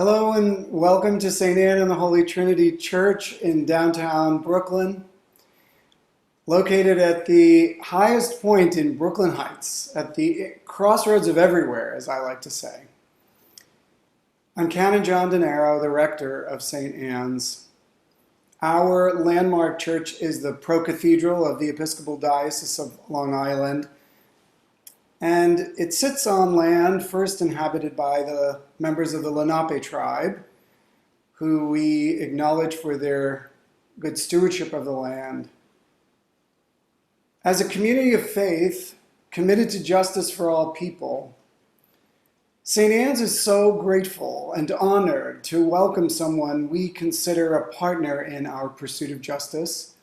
Hello and welcome to St. Anne and the Holy Trinity Church in downtown Brooklyn, located at the highest point in Brooklyn Heights, at the crossroads of everywhere, as I like to say. I'm Canon John Denaro, the rector of St. Anne's. Our landmark church is the pro-cathedral of the Episcopal Diocese of Long Island, and it sits on land first inhabited by the members of the Lenape tribe, who we acknowledge for their good stewardship of the land. As a community of faith committed to justice for all people, St. Anne's is so grateful and honored to welcome someone we consider a partner in our pursuit of justice,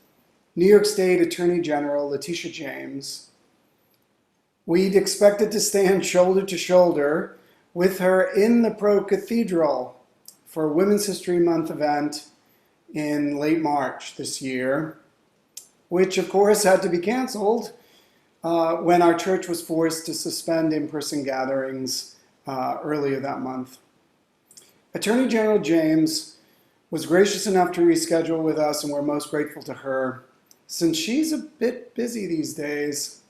New York State Attorney General Letitia James. We'd expected to stand shoulder to shoulder with her in the Pro-Cathedral for Women's History Month event in late March this year, which of course had to be canceled when our church was forced to suspend in-person gatherings earlier that month. Attorney General James was gracious enough to reschedule with us, and we're most grateful to her, since she's a bit busy these days,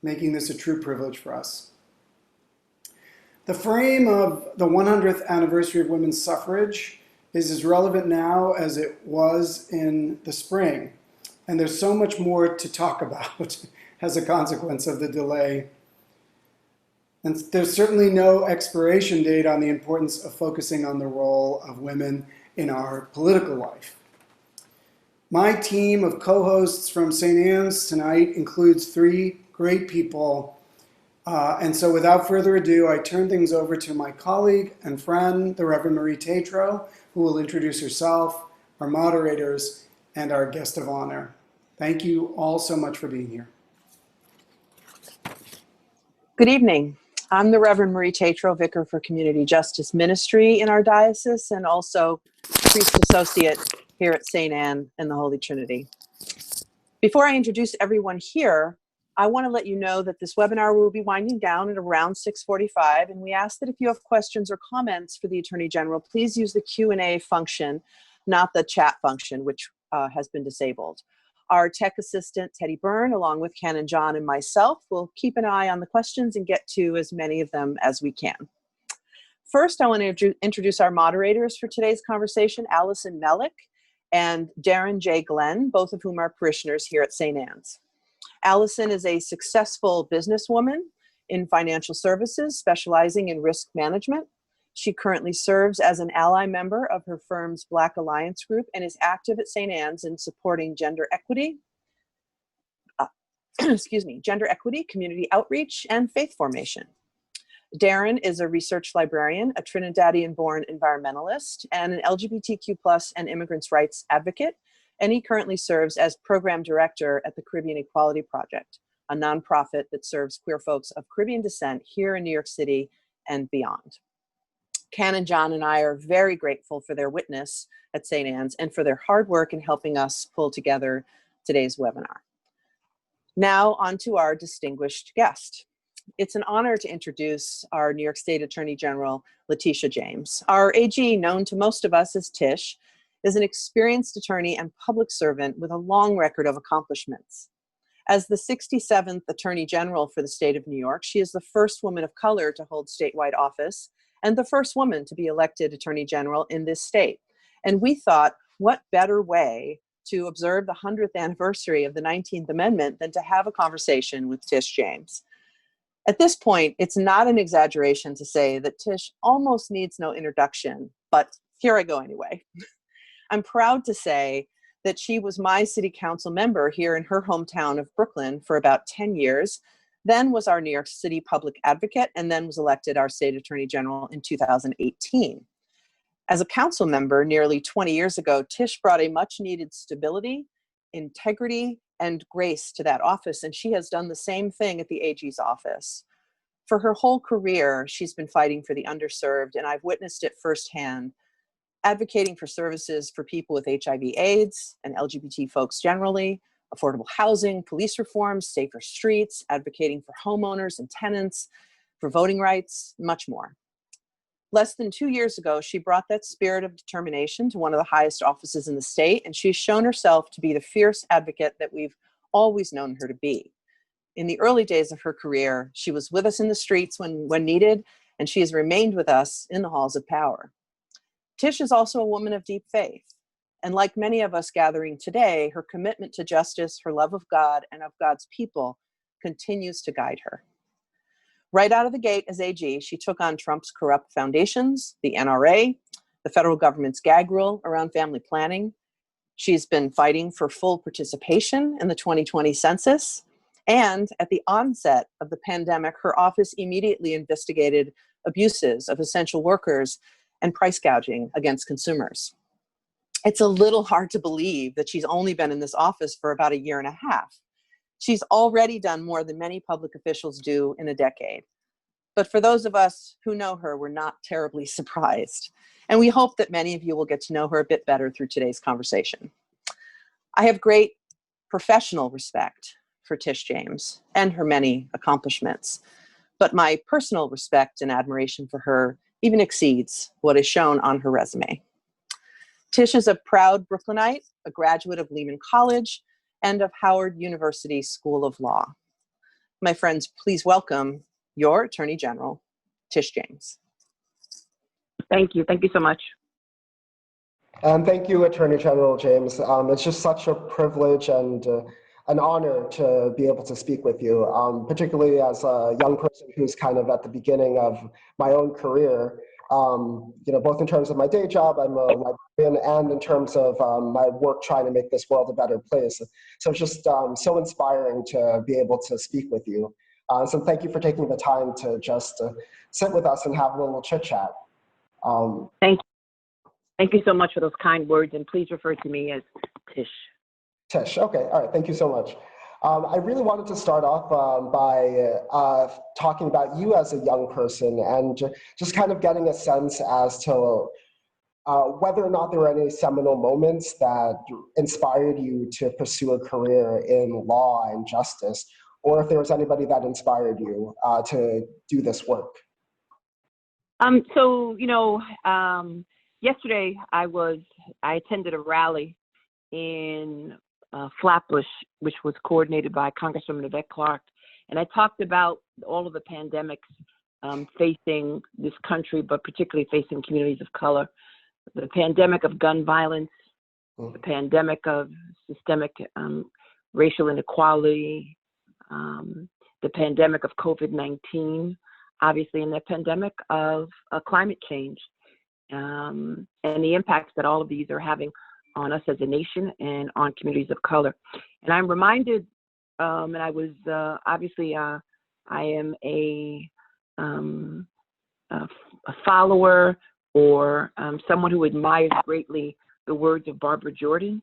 making this a true privilege for us. The frame of the 100th anniversary of women's suffrage is as relevant now as it was in the spring, and there's so much more to talk about as a consequence of the delay. And there's certainly no expiration date on the importance of focusing on the role of women in our political life. My team of co-hosts from St. Anne's tonight includes three great people. And so without further ado, I turn things over to my colleague and friend, the Reverend Marie Tatro, who will introduce herself, our moderators, and our guest of honor. Thank you all so much for being here. Good evening. I'm the Reverend Marie Tatro, Vicar for Community Justice Ministry in our diocese, and also priest associate here at St. Anne and the Holy Trinity. Before I introduce everyone here, I want to let you know that this webinar will be winding down at around 6:45, and we ask that if you have questions or comments for the Attorney General, please use the Q&A function, not the chat function, which has been disabled. Our tech assistant, Teddy Byrne, along with Canon John and myself, will keep an eye on the questions and get to as many of them as we can. First, I want to introduce our moderators for today's conversation, Allison Mellick and Darren J. Glenn, both of whom are parishioners here at St. Anne's. Allison is a successful businesswoman in financial services, specializing in risk management. She currently serves as an ally member of her firm's Black Alliance Group and is active at St. Anne's in supporting gender equity, gender equity, community outreach, and faith formation. Darren is a research librarian, a Trinidadian-born environmentalist, and an LGBTQ+ and immigrants' rights advocate, and he currently serves as program director at the Caribbean Equality Project, a nonprofit that serves queer folks of Caribbean descent here in New York City and beyond. Canon John and I are very grateful for their witness at St. Anne's and for their hard work in helping us pull together today's webinar. Now on to our distinguished guest. It's an honor to introduce our New York State Attorney General, Letitia James. Our AG, known to most of us as Tish, is an experienced attorney and public servant with a long record of accomplishments. As the 67th Attorney General for the state of New York, she is the first woman of color to hold statewide office and the first woman to be elected Attorney General in this state. And we thought, what better way to observe the 100th anniversary of the 19th Amendment than to have a conversation with Tish James. At this point, it's not an exaggeration to say that Tish almost needs no introduction, but here I go anyway. I'm proud to say that she was my city council member here in her hometown of Brooklyn for about 10 years, then was our New York City public advocate, and then was elected our state attorney general in 2018. As a council member nearly 20 years ago, Tish brought a much needed stability, integrity, and grace to that office, and she has done the same thing at the AG's office. For her whole career, she's been fighting for the underserved, and I've witnessed it firsthand, advocating for services for people with HIV/AIDS and LGBT folks generally, affordable housing, police reforms, safer streets, advocating for homeowners and tenants, for voting rights, much more. Less than 2 years ago, she brought that spirit of determination to one of the highest offices in the state, and she's shown herself to be the fierce advocate that we've always known her to be. In the early days of her career, she was with us in the streets when needed, and she has remained with us in the halls of power. Tish is also a woman of deep faith. And like many of us gathering today, her commitment to justice, her love of God and of God's people continues to guide her. Right out of the gate as AG, she took on Trump's corrupt foundations, the NRA, the federal government's gag rule around family planning. She's been fighting for full participation in the 2020 census. And at the onset of the pandemic, her office immediately investigated abuses of essential workers and price gouging against consumers. It's a little hard to believe that she's only been in this office for about a year and a half. She's already done more than many public officials do in a decade. But for those of us who know her, we're not terribly surprised. And we hope that many of you will get to know her a bit better through today's conversation. I have great professional respect for Tish James and her many accomplishments, but my personal respect and admiration for her even exceeds what is shown on her resume. Tish is a proud Brooklynite, a graduate of Lehman College and of Howard University School of Law. My friends, please welcome your Attorney General, Tish James. Thank you. Thank you so much. And thank you, Attorney General James. It's just such a privilege and an honor to be able to speak with you, particularly as a young person who's kind of at the beginning of my own career. Both in terms of my day job, I'm a librarian, and in terms of my work trying to make this world a better place. So it's just so inspiring to be able to speak with you. So thank you for taking the time to just sit with us and have a little chit chat. Thank you. Thank you so much for those kind words, and please refer to me as Tish. Tish, okay, all right, thank you so much. I really wanted to start off by talking about you as a young person and just kind of getting a sense as to whether or not there were any seminal moments that inspired you to pursue a career in law and justice, or if there was anybody that inspired you to do this work. Yesterday I attended a rally in Flatbush, which was coordinated by Congresswoman Yvette Clarke, and I talked about all of the pandemics facing this country, but particularly facing communities of color. The pandemic of gun violence, the pandemic of systemic racial inequality, the pandemic of COVID-19, obviously, and the pandemic of climate change, and the impacts that all of these are having on us as a nation and on communities of color. And I'm reminded, and I was I am a follower or someone who admires greatly the words of Barbara Jordan.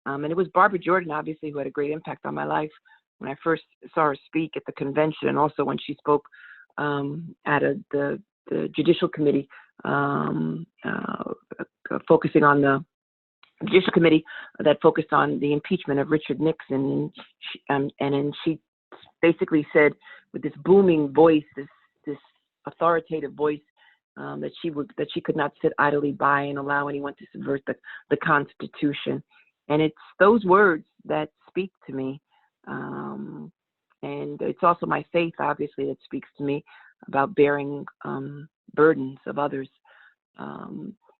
And it was Barbara Jordan, obviously, who had a great impact on my life when I first saw her speak at the convention, and also when she spoke at the Judicial Committee, focusing on the Judicial Committee that focused on the impeachment of Richard Nixon. And then she basically said, with this booming voice, this authoritative voice, that she could not sit idly by and allow anyone to subvert the Constitution. And it's those words that speak to me. And it's also my faith, obviously, that speaks to me about bearing burdens of others.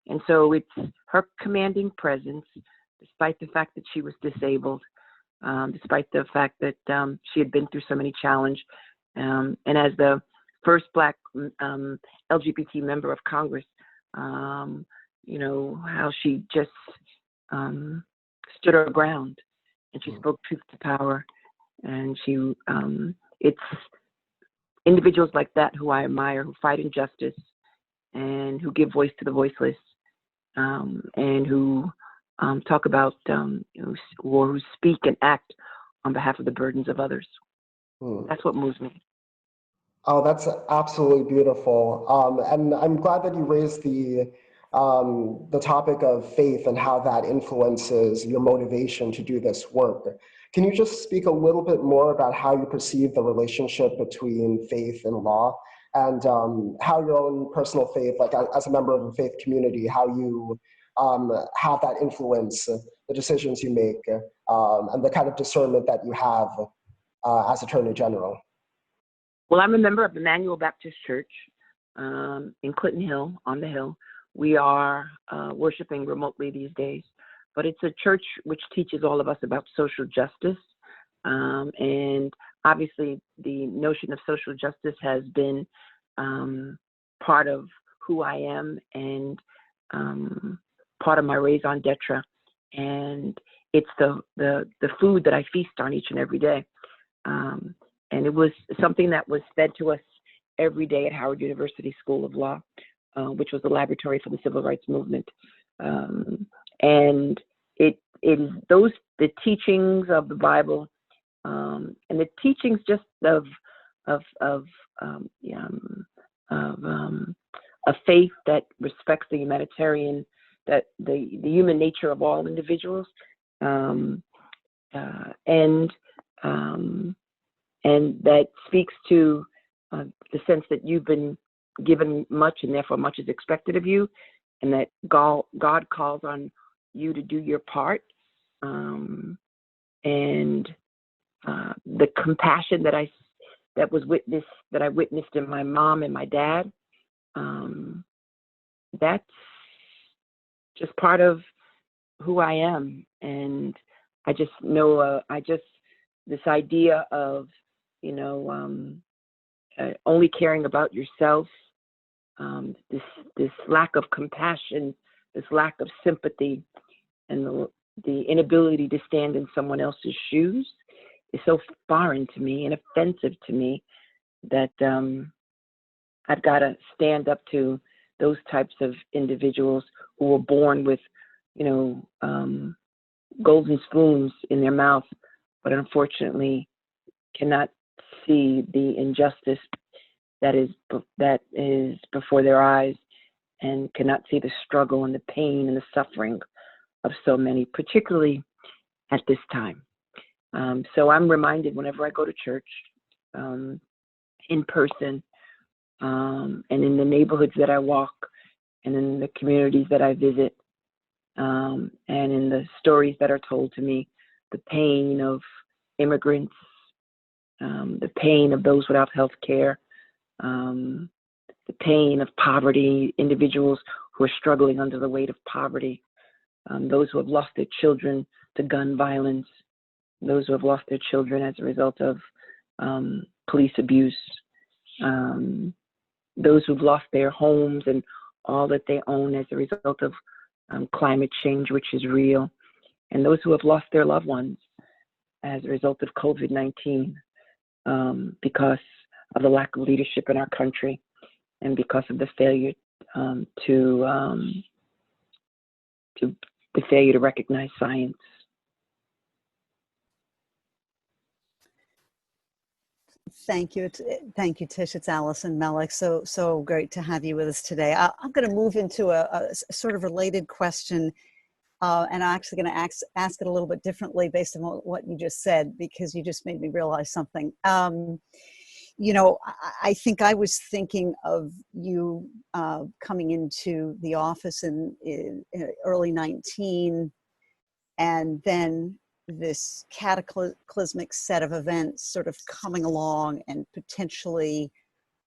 And so it's her commanding presence, despite the fact that she was disabled, despite the fact that she had been through so many challenges. And as the first Black LGBT member of Congress, how she just stood her ground, and she spoke truth to power. And it's individuals like that who I admire, who fight injustice and who give voice to the voiceless, and who talk about, or who speak and act on behalf of the burdens of others. That's what moves me. Oh, that's absolutely beautiful. And I'm glad that you raised the topic of faith and how that influences your motivation to do this work. Can you just speak a little bit more about how you perceive the relationship between faith and law, and how your own personal faith, like as a member of a faith community, how you have that influence the decisions you make and the kind of discernment that you have as Attorney General. Well, I'm a member of Emmanuel Baptist Church in Clinton Hill, on the Hill. We are worshiping remotely these days, but it's a church which teaches all of us about social justice. And obviously, the notion of social justice has been part of who I am and part of my raison d'etre. And it's the food that I feast on each and every day. And it was something that was fed to us every day at Howard University School of Law, which was the laboratory for the Civil Rights Movement. And it is the teachings of the Bible and the teachings just of a faith that respects the humanitarian, that the human nature of all individuals, and that speaks to the sense that you've been given much and therefore much is expected of you, and that God calls on you to do your part. And the compassion that I witnessed in my mom and my dad, that's just part of who I am. And I just know, this idea of, only caring about yourself, this lack of compassion, this lack of sympathy, and the inability to stand in someone else's shoes is so foreign to me and offensive to me that I've got to stand up to those types of individuals who were born with, golden spoons in their mouth, but unfortunately cannot see the injustice that is before their eyes, and cannot see the struggle and the pain and the suffering of so many, particularly at this time. So I'm reminded whenever I go to church, in person, and in the neighborhoods that I walk, and in the communities that I visit, and in the stories that are told to me, the pain of immigrants, the pain of those without health care, the pain of poverty, individuals who are struggling under the weight of poverty, those who have lost their children to gun violence, those who have lost their children as a result of police abuse, those who've lost their homes and all that they own as a result of climate change, which is real, and those who have lost their loved ones as a result of COVID-19 because of the lack of leadership in our country and because of the failure to recognize science. Thank you. Thank you, Tish. It's Allison Mellick. So great to have you with us today. I'm going to move into a sort of related question, and I'm actually going to ask it a little bit differently based on what you just said, because you just made me realize something. I think I was thinking of you coming into the office in early 19, and then this cataclysmic set of events sort of coming along and potentially,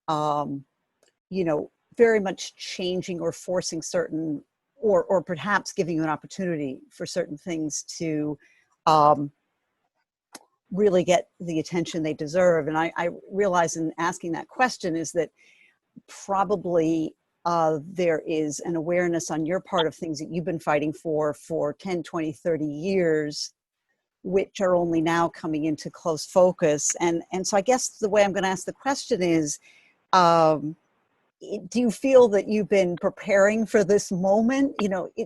very much changing or forcing certain, or perhaps giving you an opportunity for certain things to really get the attention they deserve. And I realize in asking that question is that probably there is an awareness on your part of things that you've been fighting for 10, 20, 30 years, which are only now coming into close focus. And so I guess the way I'm going to ask the question is, do you feel that you've been preparing for this moment?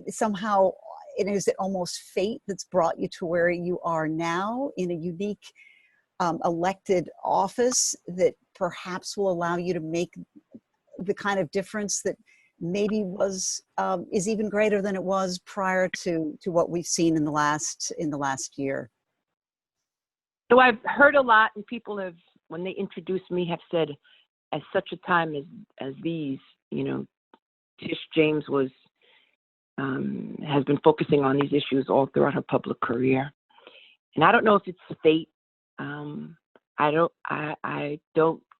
Somehow, is it almost fate that's brought you to where you are now in a unique elected office that perhaps will allow you to make the kind of difference that maybe is even greater than it was prior to what we've seen in the last year? So I've heard a lot, and people have, when they introduce me, have said, at such a time as these, Tish James has been focusing on these issues all throughout her public career. And I don't know if it's fate. I don't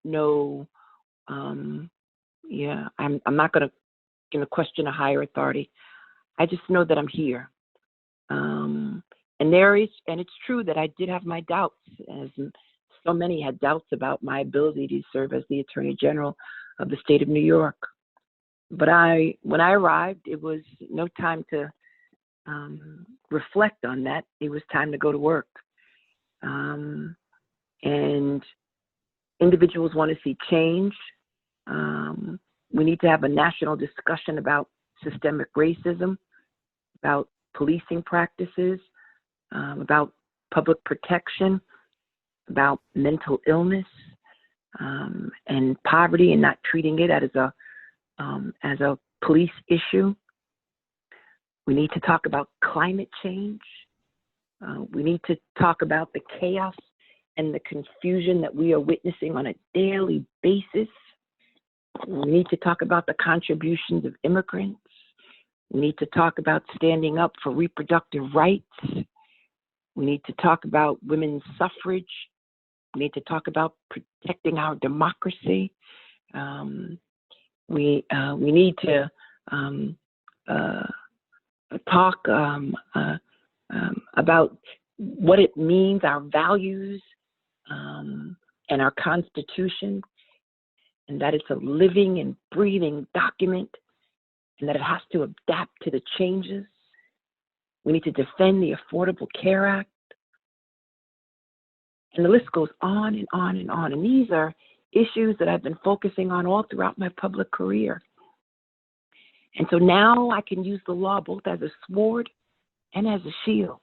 know. I'm not going to question a higher authority. I just know that I'm here. And it's true that I did have my doubts, as so many had doubts about my ability to serve as the Attorney General of the state of New York. But when I arrived, it was no time to reflect on that. It was time to go to work. And individuals want to see change. We need to have a national discussion about systemic racism, about policing practices, about public protection, about mental illness, and poverty, and not treating it as a police issue. We need to talk about climate change. We need to talk about the chaos and the confusion that we are witnessing on a daily basis. We need to talk about the contributions of immigrants. We need to talk about standing up for reproductive rights. We need to talk about women's suffrage. We need to talk about protecting our democracy. We need to talk about what it means, our values, and our Constitution, and that it's a living and breathing document, and that it has to adapt to the changes. We need to defend the Affordable Care Act. And the list goes on and on and on. And these are issues that I've been focusing on all throughout my public career. And so now I can use the law both as a sword and as a shield.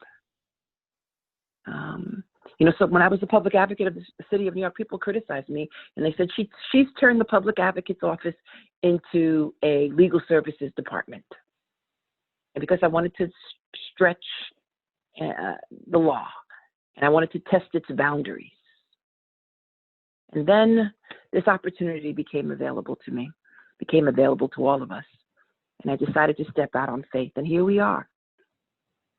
So when I was the public advocate of the city of New York, people criticized me, and they said she's turned the public advocate's office into a legal services department. And because I wanted to stretch the law, and I wanted to test its boundaries. And then this opportunity became available to me, became available to all of us. And I decided to step out on faith, and here we are.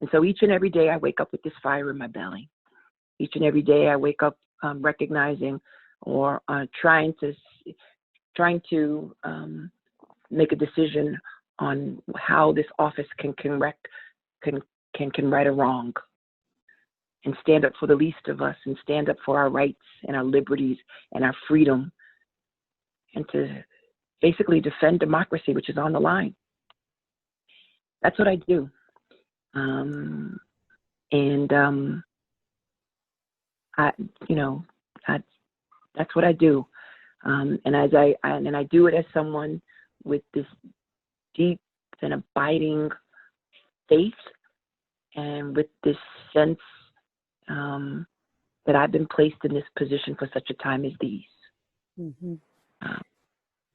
And so each and every day I wake up with this fire in my belly. Each and every day I wake up recognizing or trying to make a decision on how this office can right a wrong, and stand up for the least of us, and stand up for our rights and our liberties and our freedom, and to basically defend democracy, which is on the line. That's what I do. That's what I do. And I do it as someone with this deep and abiding faith, and with this sense that I've been placed in this position for such a time as these. Mm-hmm.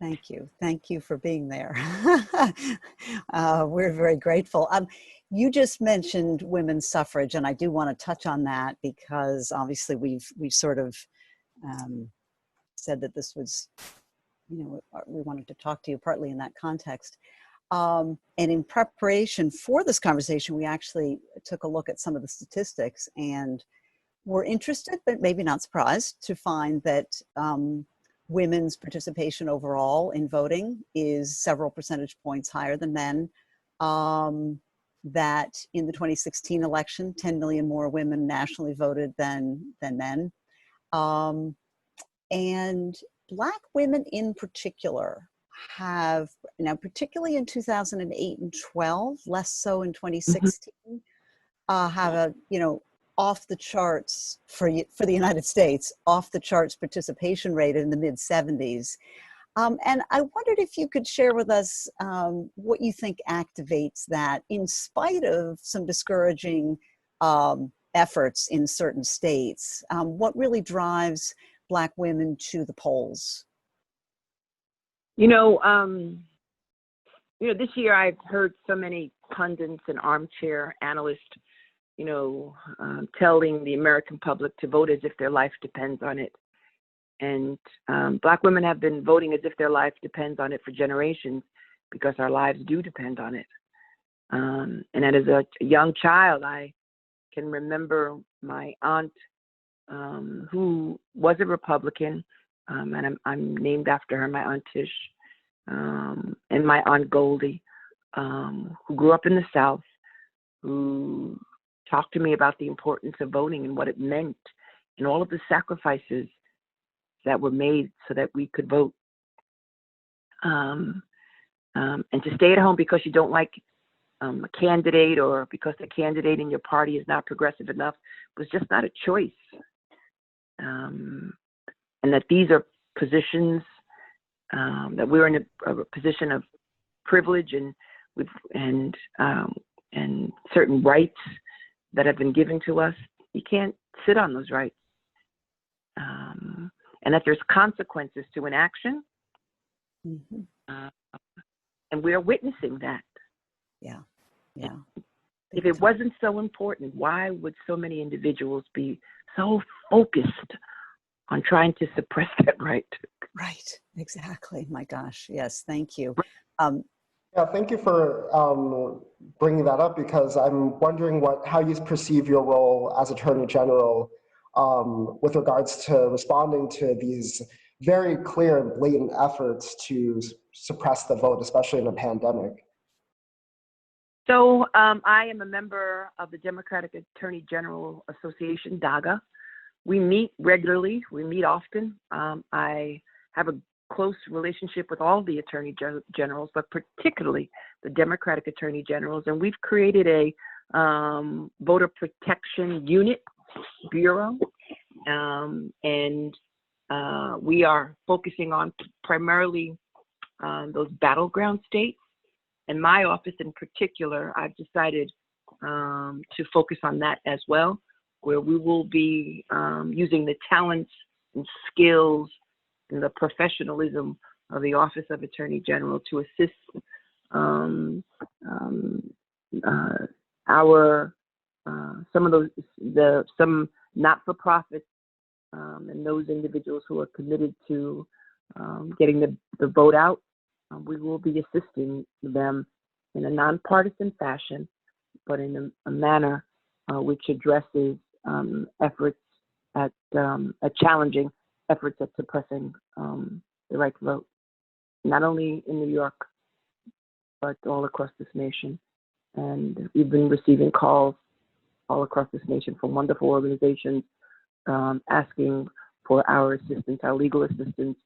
Thank you. Thank you for being there. We're very grateful. You just mentioned women's suffrage, and I do want to touch on that because obviously we've sort of said that this was, we wanted to talk to you partly in that context. And in preparation for this conversation, we actually took a look at some of the statistics, and were interested, but maybe not surprised, to find that women's participation overall in voting is several percentage points higher than men. That in the 2016 election, 10 million more women nationally voted than men. And Black women in particular have, now particularly in 2008 and 12, less so in 2016, have a, off the charts for the United States, off the charts participation rate in the mid 70s. And I wondered if you could share with us what you think activates that, in spite of some discouraging efforts in certain states. What really drives Black women to the polls? This year I've heard so many pundits and armchair analysts, telling the American public to vote as if their life depends on it. And Black women have been voting as if their life depends on it for generations, because our lives do depend on it. And as a young child, I can remember my aunt, who was a Republican, and I'm named after her, my Aunt Tish, and my Aunt Goldie, who grew up in the South, who talked to me about the importance of voting and what it meant and all of the sacrifices that were made so that we could vote. And to stay at home because you don't like a candidate, or because the candidate in your party is not progressive enough, was just not a choice. And that these are positions, that we're in a position of privilege, and certain rights that have been given to us. You can't sit on those rights. And that there's consequences to inaction. Mm-hmm. And we're witnessing that. Yeah. Yeah. If it wasn't so important, why would so many individuals be so focused on trying to suppress that right? Right. Exactly. My gosh. Yes. Thank you. Yeah, thank you for bringing that up, because I'm wondering how you perceive your role as Attorney General with regards to responding to these very clear and blatant efforts to suppress the vote, especially in a pandemic. So I am a member of the Democratic Attorney General Association, DAGA. We meet regularly. We meet often. I have a close relationship with all the attorney generals, but particularly the Democratic attorney generals. And we've created a voter protection unit bureau. And we are focusing on primarily those battleground states. In my office in particular, I've decided to focus on that as well, where we will be using the talents and skills and the professionalism of the Office of Attorney General to assist some of some not-for-profits and those individuals who are committed to getting the vote out. We will be assisting them in a nonpartisan fashion, but in a manner which addresses efforts at challenging efforts at suppressing the right to vote, not only in New York, but all across this nation. And we've been receiving calls all across this nation from wonderful organizations asking for our assistance, our legal assistance,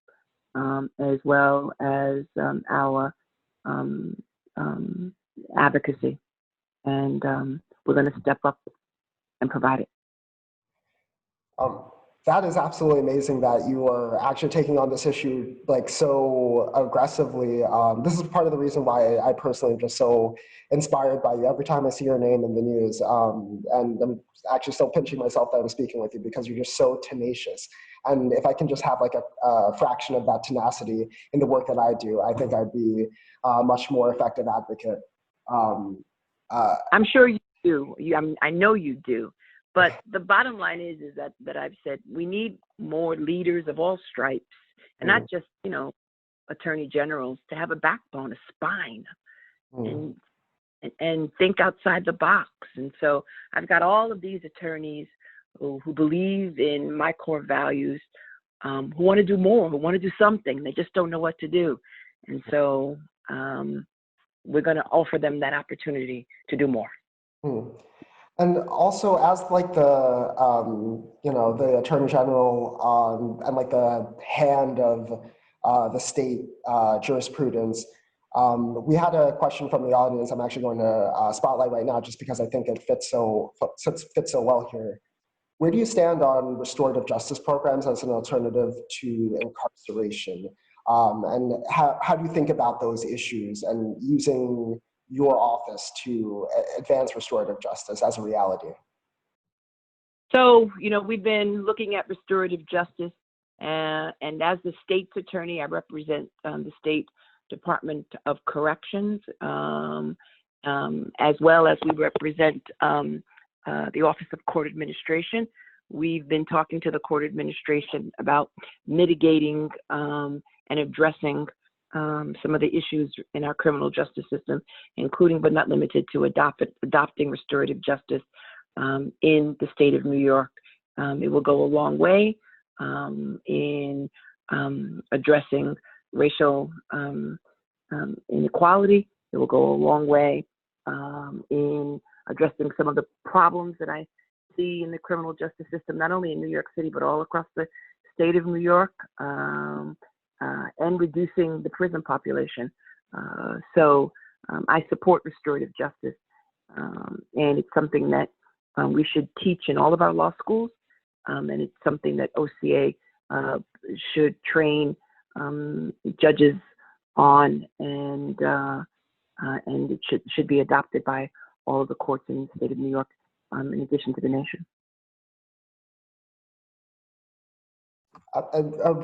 as well as our advocacy. And we're going to step up and provide it. That is absolutely amazing that you are actually taking on this issue like so aggressively. This is part of the reason why I personally am just so inspired by you every time I see your name in the news. And I'm actually still pinching myself that I'm speaking with you, because you're just so tenacious. And if I can just have like a fraction of that tenacity in the work that I do, I think I'd be a much more effective advocate. I'm sure you do. I know you do. But the bottom line is that I've said we need more leaders of all stripes, and not just, attorney generals, to have a backbone, a spine, and think outside the box. And so I've got all of these attorneys who believe in my core values, who want to do more, who want to do something. They just don't know what to do. And so we're going to offer them that opportunity to do more. And also, as like the Attorney General and like the hand of the state jurisprudence, we had a question from the audience. I'm actually going to spotlight right now, just because I think it fits so well here. Where do you stand on restorative justice programs as an alternative to incarceration? And how do you think about those issues and using your office to advance restorative justice as a reality? So, we've been looking at restorative justice, and as the state's attorney, I represent the State Department of Corrections, as well as we represent the Office of Court Administration. we've been talking to the court administration about mitigating and addressing some of the issues in our criminal justice system, including but not limited to adopting restorative justice in the state of New York. It will go a long way in addressing racial inequality. It will go a long way in addressing some of the problems that I see in the criminal justice system, not only in New York City, but all across the state of New York, and reducing the prison population. So I support restorative justice, and it's something that we should teach in all of our law schools, and it's something that OCA should train judges on, and it should be adopted by all of the courts in the state of New York, in addition to the nation.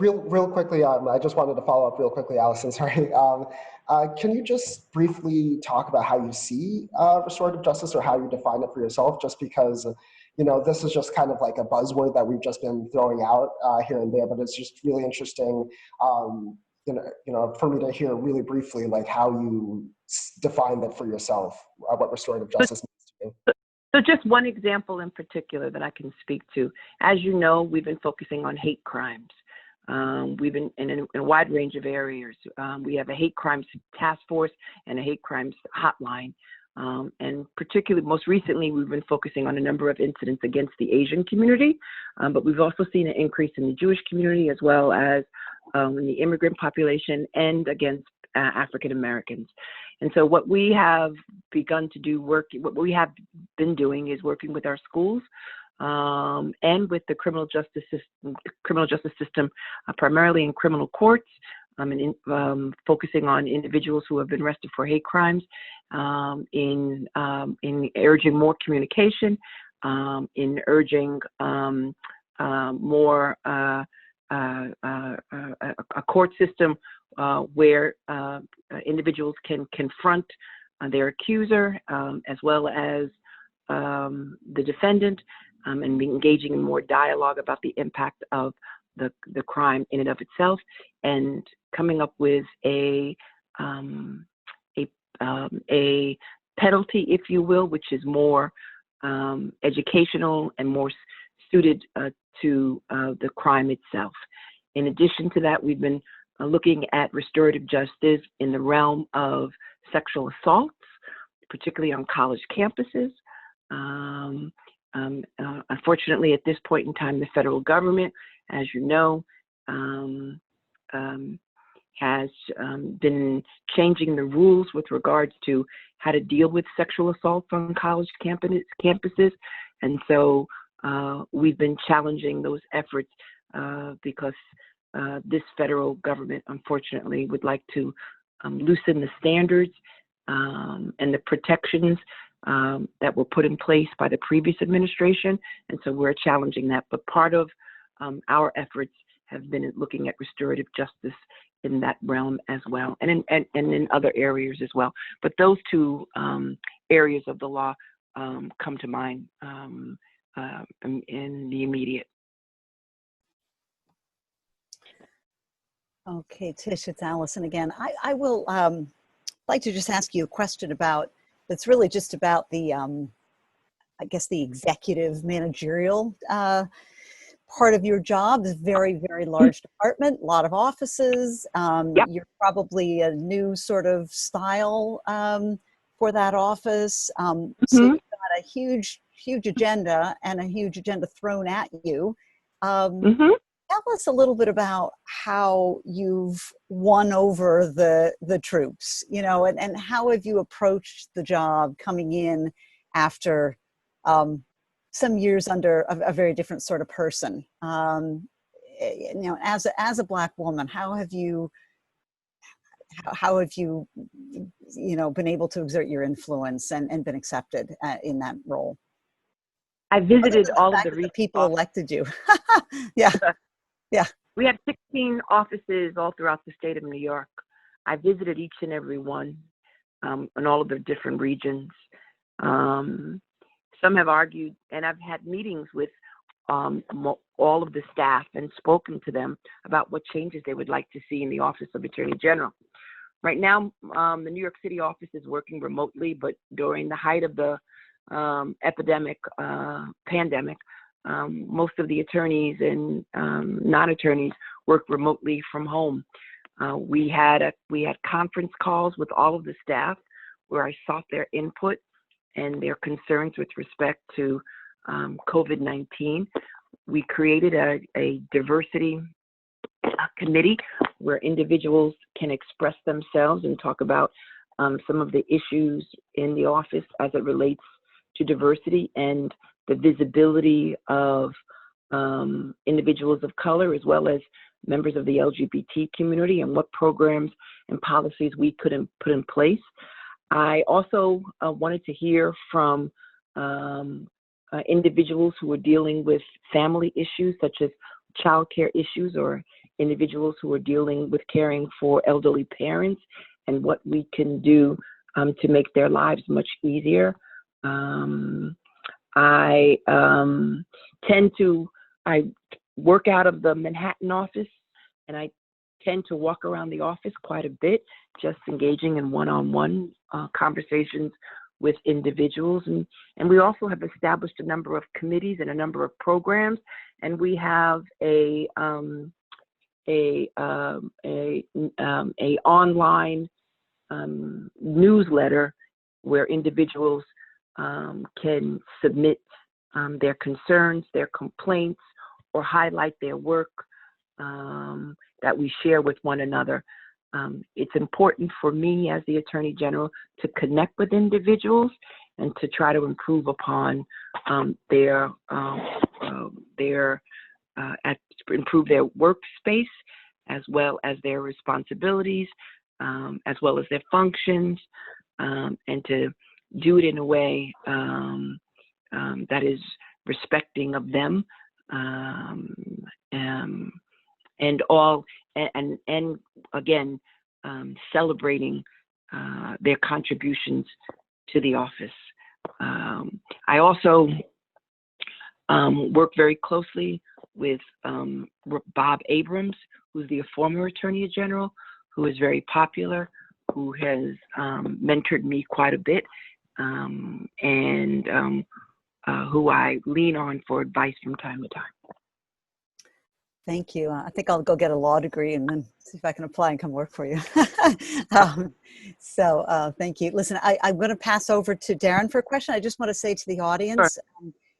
Real quickly, I just wanted to follow up real quickly, Allison, sorry. Can you just briefly talk about how you see restorative justice, or how you define it for yourself? Just because, this is just kind of like a buzzword that we've just been throwing out here and there, but it's just really interesting, for me to hear really briefly, like how you define that for yourself, what restorative justice means to you. So just one example in particular that I can speak to. As you know, we've been focusing on hate crimes. We've been in a wide range of areas. We have a hate crimes task force and a hate crimes hotline. And particularly, most recently, we've been focusing on a number of incidents against the Asian community, but we've also seen an increase in the Jewish community, as well as in the immigrant population, and against African Americans. And so what we have begun to do, what we have been doing, is working with our schools and with the criminal justice system, primarily in criminal courts, and focusing on individuals who have been arrested for hate crimes, in urging more communication, in urging more a court system where individuals can confront their accuser, as well as the defendant, and be engaging in more dialogue about the impact of the crime in and of itself, and coming up with a penalty, if you will, which is more educational and more suited to the crime itself. In addition to that, we've been looking at restorative justice in the realm of sexual assaults, particularly on college campuses. Unfortunately, at this point in time, the federal government, as you know, has been changing the rules with regards to how to deal with sexual assaults on college campuses. And so we've been challenging those efforts because this federal government, unfortunately, would like to loosen the standards and the protections that were put in place by the previous administration. And so we're challenging that. But part of our efforts have been looking at restorative justice in that realm as well, and in other areas as well. But those two areas of the law come to mind in the immediate. Okay, Tish, it's Allison again. I will like to just ask you a question that's really just about the, I guess, the executive managerial part of your job. Is very, very large department, a lot of offices. Yep. You're probably a new sort of style for that office. So you've got a huge agenda, and a huge agenda thrown at you. Tell us a little bit about how you've won over the troops, and how have you approached the job coming in after some years under a very different sort of person. As a Black woman, how have you been able to exert your influence and been accepted in that role? I visited all of the people elected you. Yeah. We have 16 offices all throughout the state of New York. I visited each and every one in all of the different regions. Some have argued, and I've had meetings with all of the staff and spoken to them about what changes they would like to see in the Office of Attorney General. Right now, the New York City office is working remotely, but during the height of the pandemic, most of the attorneys and non-attorneys work remotely from home. We had conference calls with all of the staff where I sought their input and their concerns with respect to COVID-19. We created a diversity committee where individuals can express themselves and talk about some of the issues in the office as it relates to diversity and the visibility of individuals of color, as well as members of the LGBT community, and what programs and policies we could put in place. I also wanted to hear from individuals who are dealing with family issues such as childcare issues, or individuals who are dealing with caring for elderly parents, and what we can do to make their lives much easier. I work out of the Manhattan office, and I tend to walk around the office quite a bit, just engaging in one-on-one conversations with individuals. And we also have established a number of committees and a number of programs, and we have a online newsletter where individuals can submit their concerns, their complaints, or highlight their work that we share with one another. It's important for me as the Attorney General to connect with individuals and to try to improve upon improve their workspace, as well as their responsibilities, as well as their functions, and to do it in a way that is respecting of them, and again, celebrating their contributions to the office. I also work very closely with Bob Abrams, who's the former Attorney General, who is very popular, who has mentored me quite a bit, and who I lean on for advice from time to time. Thank you. I think I'll go get a law degree and then see if I can apply and come work for you. Thank you. Listen, I'm going to pass over to Darren for a question. I just want to say to the audience,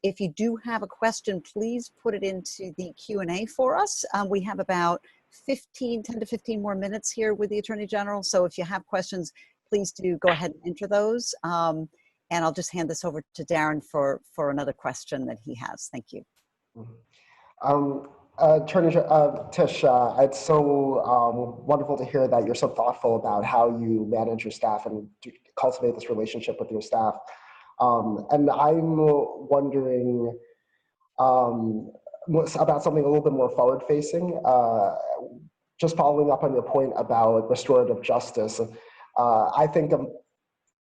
if you do have a question, please put it into the Q&A for us. We have about 10 to 15 more minutes here with the Attorney General. So if you have questions, please do go ahead and enter those. And I'll just hand this over to Darren for another question that he has. Thank you. Attorney Tish, it's so wonderful to hear that you're so thoughtful about how you manage your staff and cultivate this relationship with your staff. And I'm wondering about something a little bit more forward-facing. Just following up on your point about restorative justice, I think of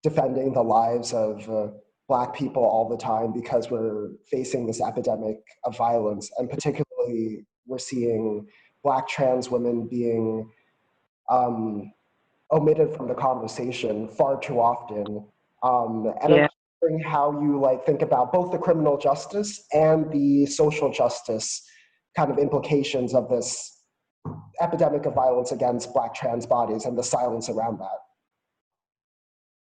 defending the lives of Black people all the time because we're facing this epidemic of violence, and particularly we're seeing Black trans women being omitted from the conversation far too often. And I'm wondering how you think about both the criminal justice and the social justice kind of implications of this epidemic of violence against Black trans bodies and the silence around that.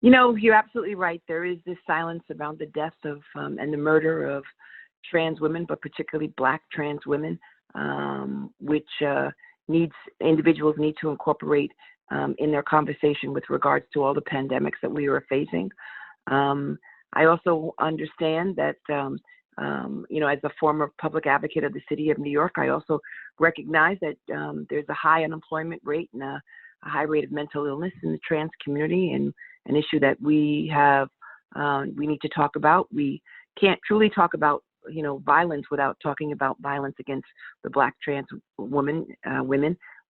You know, you're absolutely right. There is this silence about the death of and the murder of trans women, but particularly Black trans women, which individuals need to incorporate in their conversation with regards to all the pandemics that we are facing. I also understand that, as a former public advocate of the city of New York, I also recognize that there's a high unemployment rate and a high rate of mental illness in the trans community, and an issue that we need to talk about. We can't truly talk about, violence without talking about violence against the Black trans women.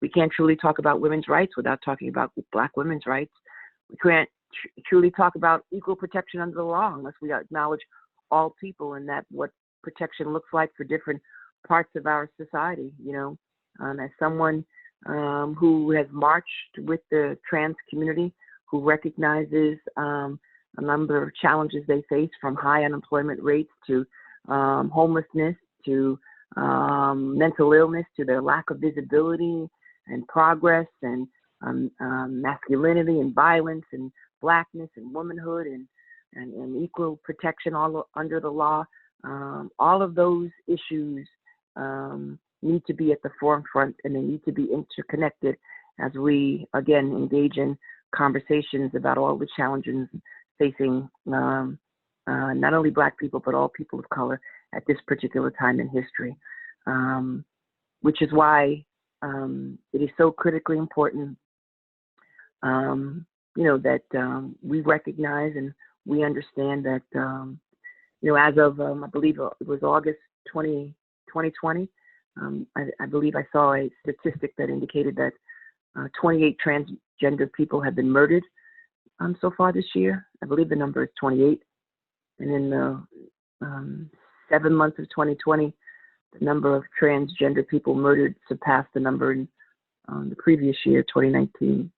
We can't truly talk about women's rights without talking about Black women's rights. We can't truly talk about equal protection under the law unless we acknowledge all people, and that what protection looks like for different parts of our society. As someone who has marched with the trans community, who recognizes a number of challenges they face, from high unemployment rates to homelessness to mental illness, to their lack of visibility and progress, and masculinity and violence and blackness and womanhood and equal protection all under the law. All of those issues need to be at the forefront, and they need to be interconnected as we, again, engage in conversations about all the challenges facing not only Black people, but all people of color at this particular time in history, which is why it is so critically important, that we recognize and we understand that, as of, I believe it was August 2020, I believe I saw a statistic that indicated that 28 transgender people have been murdered so far this year. I believe the number is 28. And in the 7 months of 2020, the number of transgender people murdered surpassed the number in the previous year, 2019.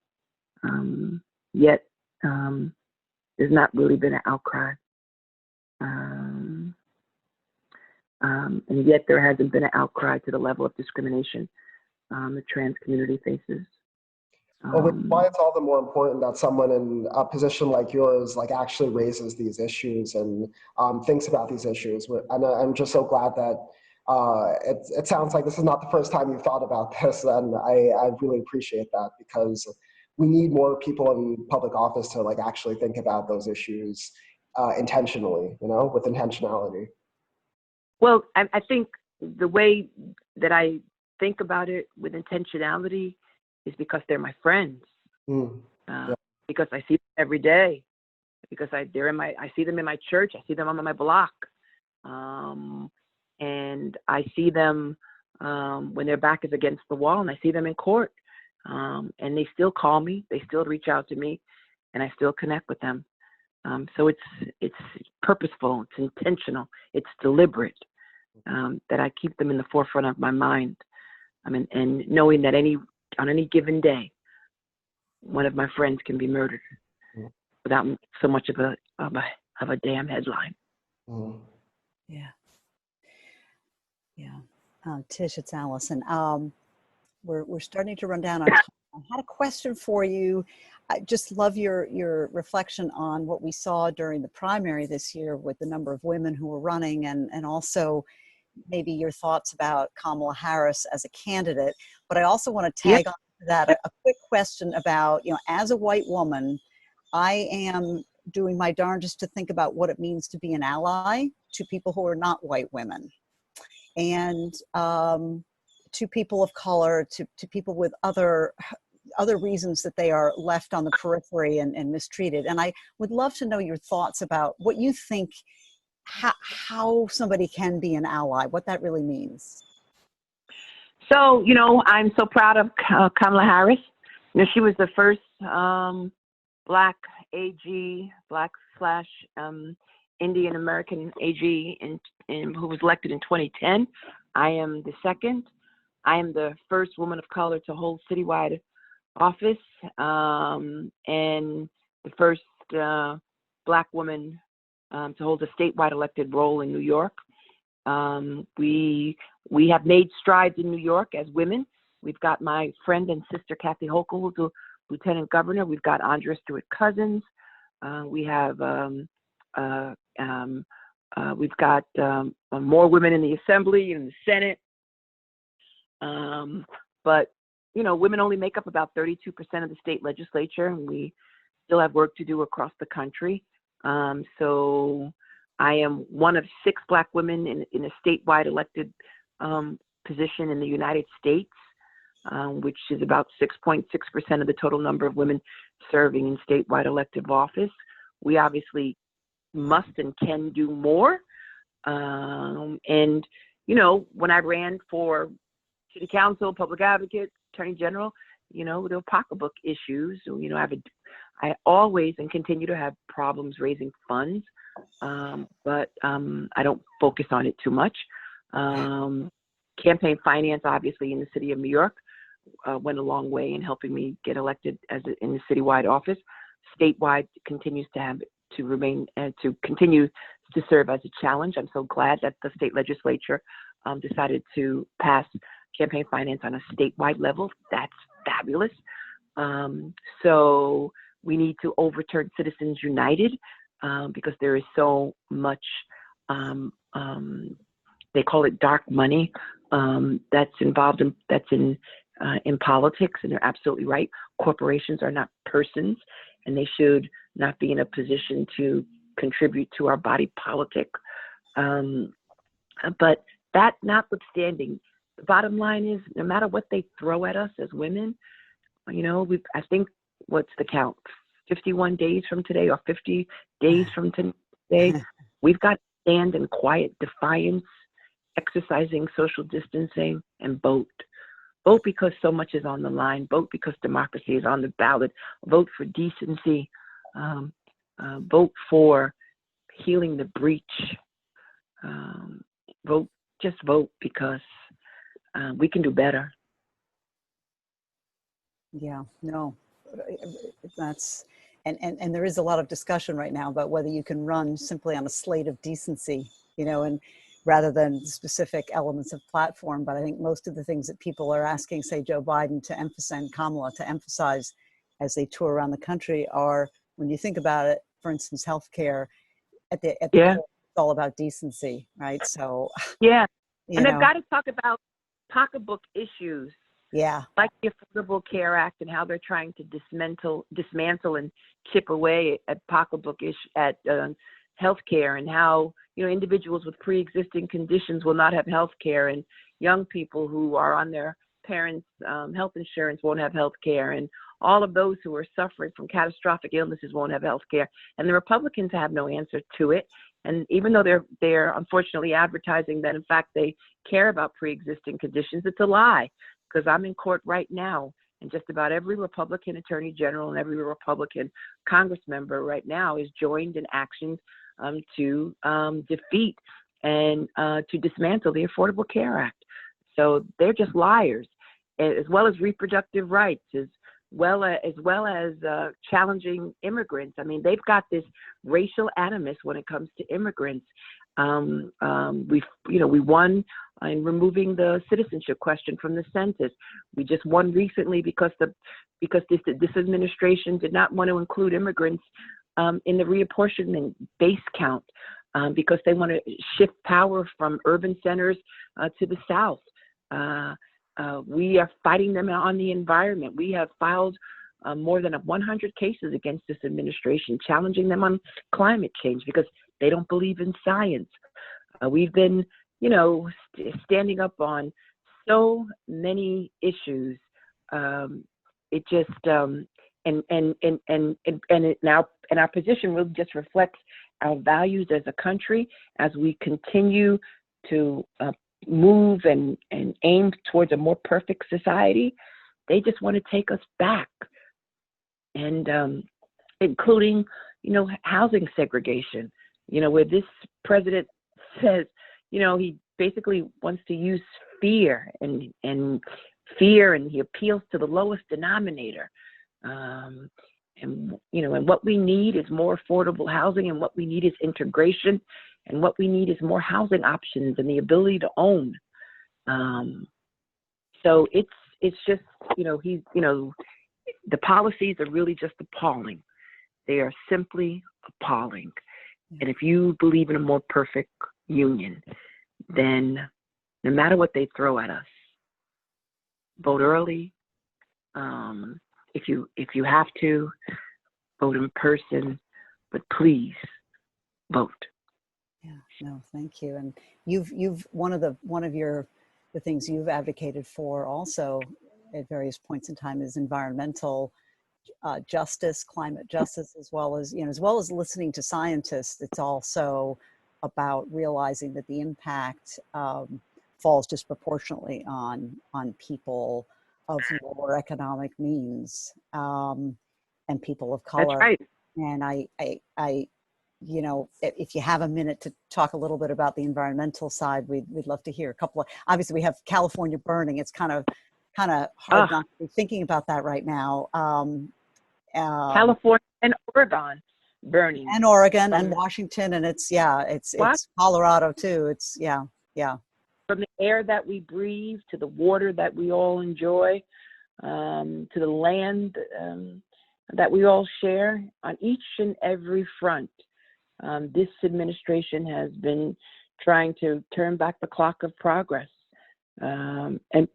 Yet, there's not really been an outcry. And yet there hasn't been an outcry to the level of discrimination the trans community faces. Which is why it's all the more important that someone in a position like yours actually raises these issues and thinks about these issues. And I'm just so glad that it sounds like this is not the first time you've thought about this, and I really appreciate that, because we need more people in public office to actually think about those issues intentionally, with intentionality. Well, I think the way that I think about it with intentionality is because they're my friends, Yeah. because I see them every day, because I see them in my church, I see them on my block, and I see them when their back is against the wall, and I see them in court, and they still call me, they still reach out to me, and I still connect with them. So it's purposeful, it's intentional, it's deliberate, that I keep them in the forefront of my mind. And knowing that on any given day, one of my friends can be murdered without so much of a damn headline. Yeah. Tish, it's Allison. We're starting to run down on time. I had a question for you. I just love your reflection on what we saw during the primary this year with the number of women who were running, and also maybe your thoughts about Kamala Harris as a candidate. But I also want to tag on to that a quick question about, as a white woman, I am doing my darndest to think about what it means to be an ally to people who are not white women, and to people of color, to people with other reasons that they are left on the periphery and mistreated. And I would love to know your thoughts about what you think, how somebody can be an ally, what that really means. So, I'm so proud of Kamala Harris. She was the first Black AG, Black/Indian American AG who was elected in 2010. I am the second. I am the first woman of color to hold citywide office, and the first Black woman to hold a statewide elected role in New York. We have made strides in New York as women. We've got my friend and sister Kathy Hochul, who's a lieutenant governor. We've got Andrea Stewart-Cousins. We have we've got more women in the Assembly and the Senate. But women only make up about 32% of the state legislature, and we still have work to do across the country. So I am one of 6 Black women in a statewide elected position in the United States, which is about 6.6% of the total number of women serving in statewide elective office. We obviously must and can do more. And, when I ran for city council, public advocate, attorney general, there were pocketbook issues. I always and continue to have problems raising funds but I don't focus on it too much. Campaign finance, obviously, in the city of New York, went a long way in helping me get elected in the citywide office. Statewide continues to continue to serve as a challenge. I'm so glad that the state legislature decided to pass campaign finance on a statewide level. That's fabulous. So we need to overturn Citizens United because there is so much, they call it dark money, that's involved in politics, and they're absolutely right. Corporations are not persons, and they should not be in a position to contribute to our body politic. But that notwithstanding, the bottom line is, no matter what they throw at us as women, I think, what's the count? 51 days from today, or 50 days from today, we've got to stand in quiet defiance, exercising social distancing, and vote. Vote because so much is on the line. Vote because democracy is on the ballot. Vote for decency. Vote for healing the breach. Just vote because we can do better. Yeah, no, that's, and there is a lot of discussion right now about whether you can run simply on a slate of decency, and rather than specific elements of platform. But I think most of the things that people are asking, say, Joe Biden to emphasize, and Kamala to emphasize as they tour around the country are, when you think about it, for instance, healthcare, at the core, it's all about decency, right? So, yeah. And they've got to talk about pocketbook issues. Yeah. Like the Affordable Care Act and how they're trying to dismantle and chip away at pocketbook at healthcare, and how individuals with pre-existing conditions will not have healthcare, and young people who are on their parents' health insurance won't have healthcare, and all of those who are suffering from catastrophic illnesses won't have healthcare. And the Republicans have no answer to it. And even though they're unfortunately advertising that in fact they care about pre-existing conditions, it's a lie. Because I'm in court right now, and just about every Republican Attorney General and every Republican Congress member right now is joined in actions to defeat and to dismantle the Affordable Care Act. So they're just liars, as well as reproductive rights, as well as challenging immigrants. I mean, they've got this racial animus when it comes to immigrants. We won in removing the citizenship question from the census. We just won recently because this administration did not want to include immigrants in the reapportionment base count because they want to shift power from urban centers to the South. We are fighting them on the environment. We have filed more than 100 cases against this administration, challenging them on climate change because they don't believe in science. We've been, standing up on so many issues. It just and our position really just reflects our values as a country as we continue to move and aim towards a more perfect society. They just want to take us back, and including, housing segregation. Where this president says, he basically wants to use fear and he appeals to the lowest denominator. And what we need is more affordable housing, and what we need is integration, and what we need is more housing options and the ability to own. So it's just, the policies are really just appalling. They are simply appalling. And if you believe in a more perfect union, then no matter what they throw at us, vote early. If you have to, vote in person, but please vote. Yeah, no, thank you. And you've one of the things you've advocated for also at various points in time is environmental justice, climate justice, as well as listening to scientists. It's also about realizing that the impact falls disproportionately on people of lower economic means and people of color. That's right. And I you know, if you have a minute to talk a little bit about the environmental side, we'd love to hear a couple of, obviously we have California burning. It's kind of hard not to be thinking about that right now. California and Oregon burning. And Oregon and Washington, and it's Colorado too. It's yeah. From the air that we breathe to the water that we all enjoy, to the land that we all share, on each and every front, this administration has been trying to turn back the clock of progress. And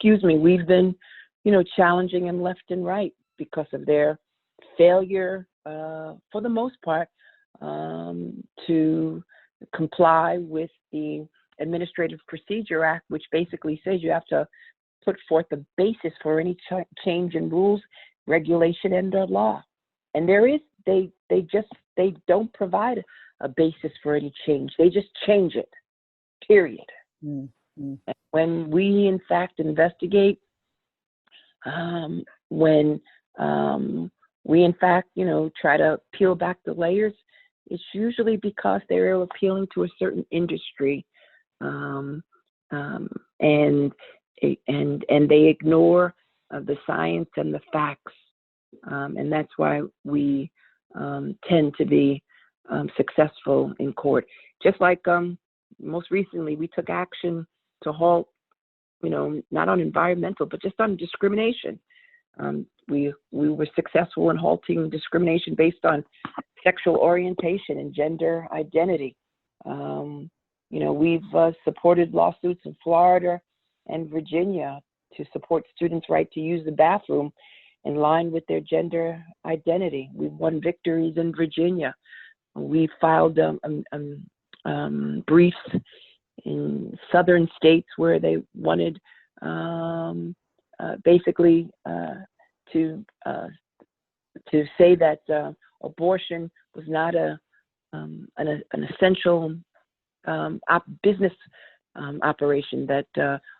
we've been, challenging them left and right because of their failure, for the most part, to comply with the Administrative Procedure Act, which basically says you have to put forth the basis for any change in rules, regulation, and/or law. And they don't provide a basis for any change. They just change it, period. Mm-hmm. When we, in fact, investigate, when we, in fact, try to peel back the layers, it's usually because they're appealing to a certain industry, and they ignore the science and the facts, and that's why we tend to be successful in court. Just like most recently, we took action to halt, not on environmental, but just on discrimination. We were successful in halting discrimination based on sexual orientation and gender identity. We've supported lawsuits in Florida and Virginia to support students' right to use the bathroom in line with their gender identity. We've won victories in Virginia. We filed briefs in southern states where they wanted basically to say that abortion was not an essential business operation, that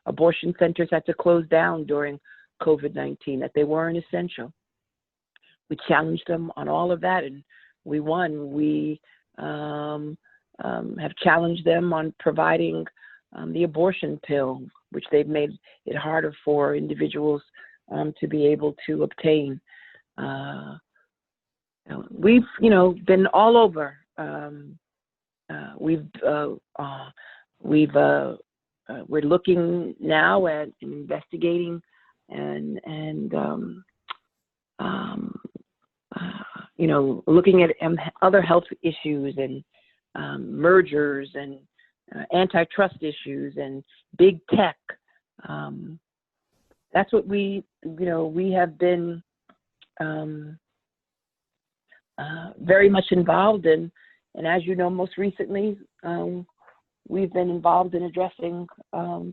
abortion centers had to close down during COVID-19, that they weren't essential. We challenged them on all of that, and we won. We have challenged them on providing the abortion pill, which they've made it harder for individuals to be able to obtain. We've, been all over. We're looking now at investigating and looking at other health issues and mergers and antitrust issues and big tech. That's what we have been very much involved in. And as you know, most recently, we've been involved in addressing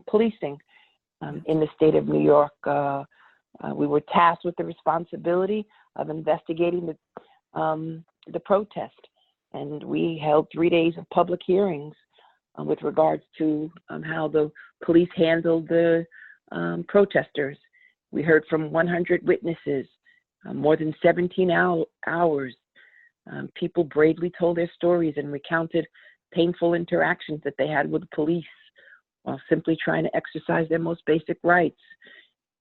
policing in the state of New York. We were tasked with the responsibility of investigating the protest, and we held 3 days of public hearings with regards to how the police handled the protesters. We heard from 100 witnesses, more than 17 hours. People bravely told their stories and recounted painful interactions that they had with the police while simply trying to exercise their most basic rights.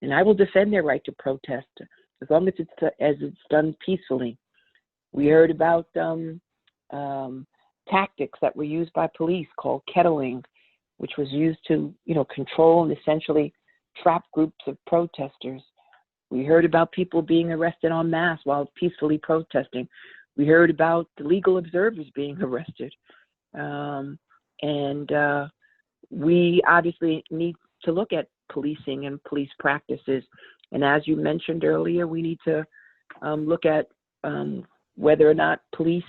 And I will defend their right to protest as long as it's done peacefully. We heard about tactics that were used by police called kettling, which was used to, control and essentially trap groups of protesters. We heard about people being arrested en masse while peacefully protesting. We heard about the legal observers being arrested. We obviously need to look at policing and police practices. And as you mentioned earlier, we need to look at whether or not police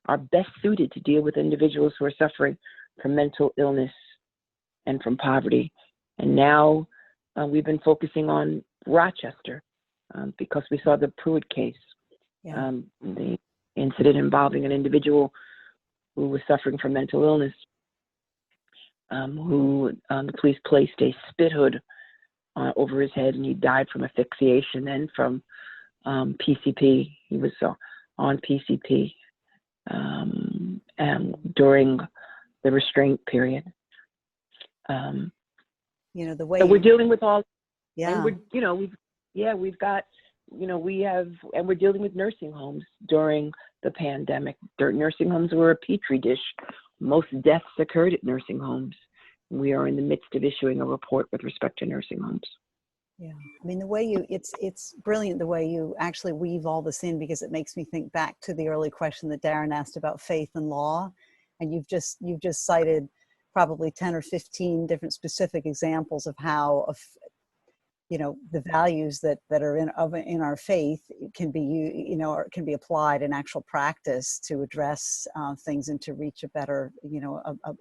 are best suited to deal with individuals who are suffering from mental illness and from poverty. And now we've been focusing on Rochester because we saw the Pruitt case, the incident involving an individual who was suffering from mental illness, who the police placed a spit hood over his head, and he died from asphyxiation and from PCP. He was on PCP. during the restraint period. You know, the way So we're dealing with all, yeah. and we're, we've got, and we're dealing with nursing homes during the pandemic. Nursing homes were a petri dish. Most deaths occurred at nursing homes. We are in the midst of issuing a report with respect to nursing homes. Yeah, I mean, the way it's brilliant the way you actually weave all this in, because it makes me think back to the early question that Darren asked about faith and law, and you've just cited probably 10 or 15 different specific examples of how the values that are in our faith can be or can be applied in actual practice to address things and to reach a better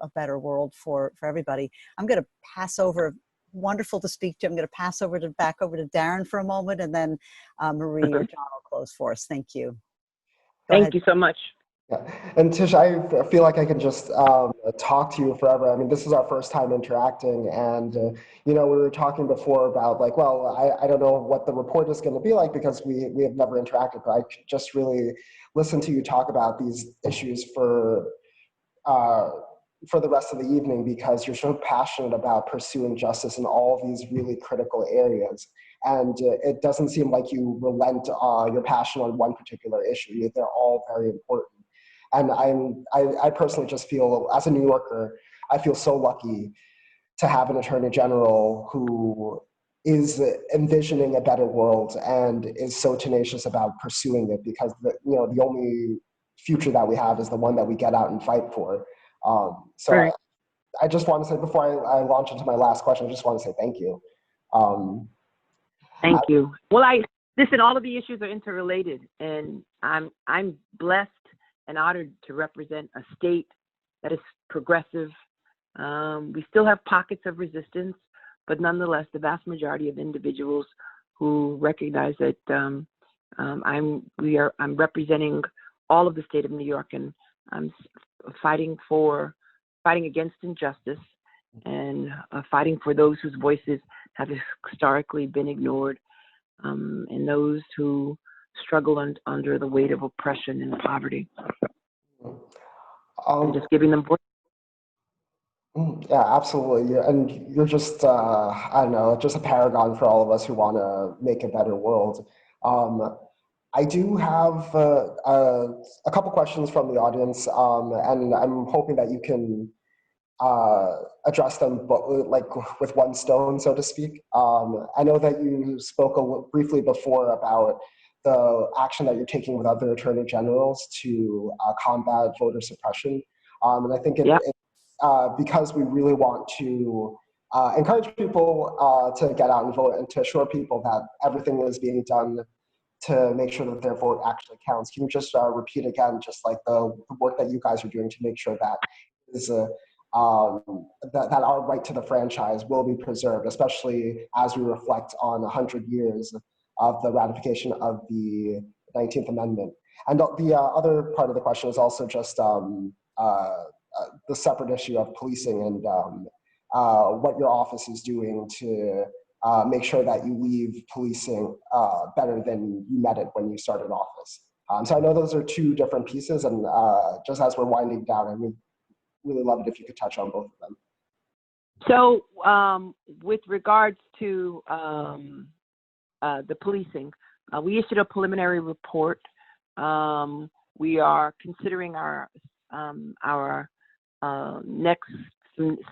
a better world for everybody. I'm going to pass over. Wonderful to speak to. I'm going to pass back over to Darren for a moment, and then Marie or John will close for us. Thank you. Go Thank ahead. you so much. Yeah. And Tish, I feel like I can just talk to you forever. I mean, this is our first time interacting, and we were talking before about like, well, I don't know what the report is going to be like because we have never interacted, but I could just really listen to you talk about these issues for the rest of the evening, because you're so passionate about pursuing justice in all of these really critical areas. And it doesn't seem like you relent your passion on one particular issue. They're all very important. And I personally just feel, as a New Yorker, I feel so lucky to have an attorney general who is envisioning a better world and is so tenacious about pursuing it, because the only future that we have is the one that we get out and fight for. So Right. I just want to say, before I launch into my last question, I just want to say thank you. Thank you. Well, listen, all of the issues are interrelated, and I'm blessed and honored to represent a state that is progressive. We still have pockets of resistance, but nonetheless, the vast majority of individuals who recognize that I'm representing all of the state of New York, and I'm fighting against injustice, and fighting for those whose voices have historically been ignored, and those who struggle under the weight of oppression and poverty, and just giving them voice. Yeah, absolutely. And you're just, I don't know, just a paragon for all of us who want to make a better world. I do have a couple questions from the audience, and I'm hoping that you can address them, but like with one stone, so to speak. I know that you spoke briefly before about the action that you're taking with other attorney generals to combat voter suppression, and I think because we really want to encourage people to get out and vote, and to assure people that everything is being done to make sure that their vote actually counts. Can you just repeat again, just like the work that you guys are doing to make sure that is that our right to the franchise will be preserved, especially as we reflect on 100 years of the ratification of the 19th Amendment. And the other part of the question is also just the separate issue of policing, and what your office is doing to make sure that you leave policing better than you met it when you started office. So I know those are two different pieces, and just as we're winding down, I would really love it if you could touch on both of them. So with regards to the policing, we issued a preliminary report. We are considering our next